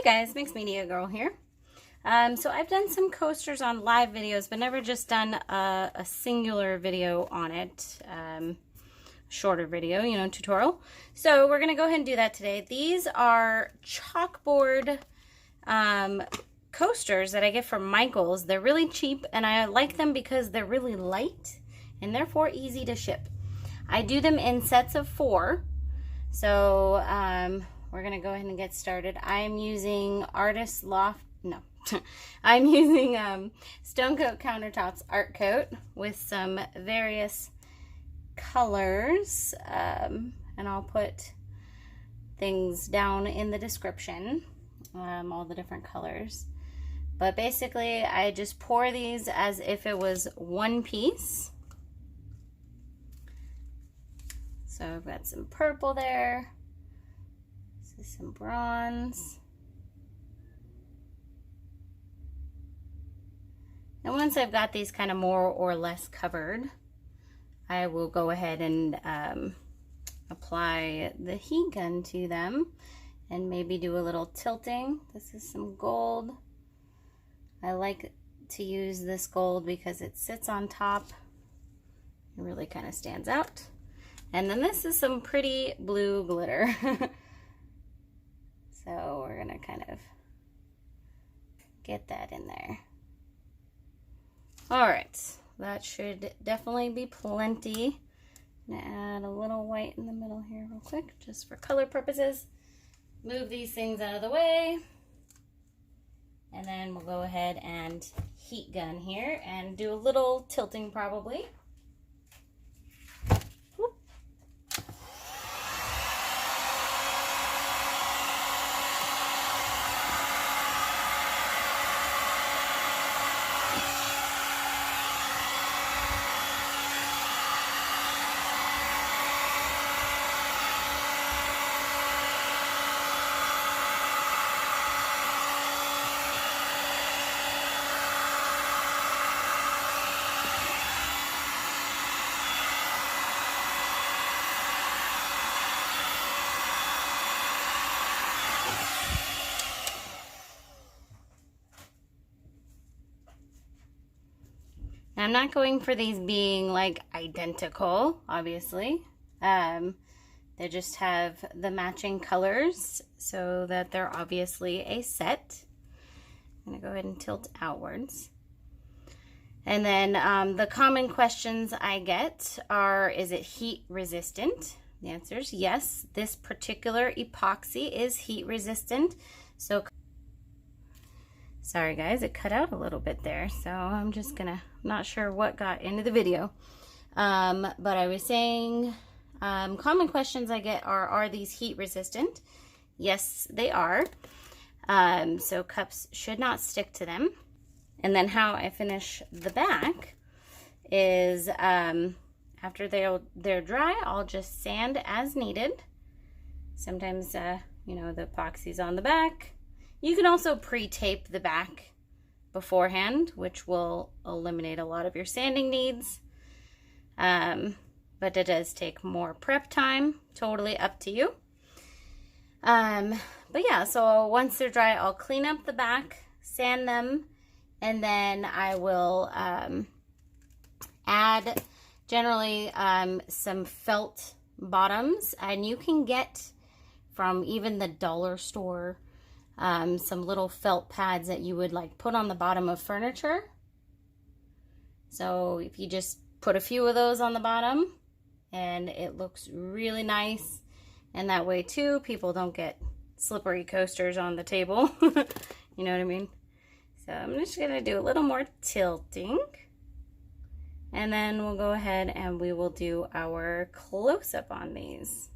guys, Mixed Media Girl here. So I've done some coasters on live videos, but never just done a singular video on it. Shorter video, you know, tutorial. So we're going to go ahead and do that today. These are chalkboard coasters that I get from Michael's. They're really cheap, and I like them because they're really light and therefore easy to ship. I do them in sets of 4. So we're going to go ahead and get started. I'm using I'm using Stone Coat Countertops Art Coat with some various colors, and I'll put things down in the description, all the different colors. But basically, I just pour these as if it was one piece. So I've got some purple there, some bronze. And once I've got these kind of more or less covered, I will go ahead and apply the heat gun to them and maybe do a little tilting. This is some gold. I like to use this gold because it sits on top. It really kind of stands out. And then this is some pretty blue glitter. So we're gonna kind of get that in there. All right, that should definitely be plenty. I'm gonna add a little white in the middle here real quick, just for color purposes. Move these things out of the way. And then we'll go ahead and heat gun here and do a little tilting probably. I'm not going for these being like identical, obviously. They just have the matching colors so that they're obviously a set. I'm gonna go ahead and tilt outwards. And then the common questions I get are, is it heat resistant? The answer is yes. This particular epoxy is heat resistant. So sorry guys, it cut out a little bit there, so I'm just gonna, not sure what got into the video. But I was saying, common questions I get are these heat resistant? Yes, they are. So cups should not stick to them. And then how I finish the back is, after they're dry, I'll just sand as needed. Sometimes, you know, the epoxy's on the back. You can also pre-tape the back beforehand, which will eliminate a lot of your sanding needs. But it does take more prep time, totally up to you. But yeah, so once they're dry, I'll clean up the back, sand them, and then I will add generally some felt bottoms. And you can get from even the dollar store some little felt pads that you would like put on the bottom of furniture. So if you just put a few of those on the bottom, and it looks really nice, and that way too people don't get slippery coasters on the table. You know what I mean? So I'm just gonna do a little more tilting, and then we'll go ahead and we will do our close-up on these.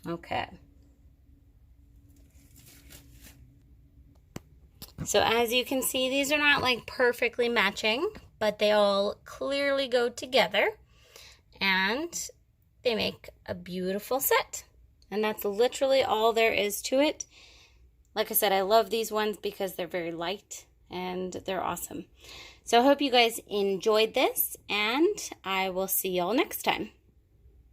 Okay. So as you can see, these are not like perfectly matching, but they all clearly go together and they make a beautiful set. And that's literally all there is to it. Like I said, I love these ones because they're very light and they're awesome. So I hope you guys enjoyed this, and I will see y'all next time.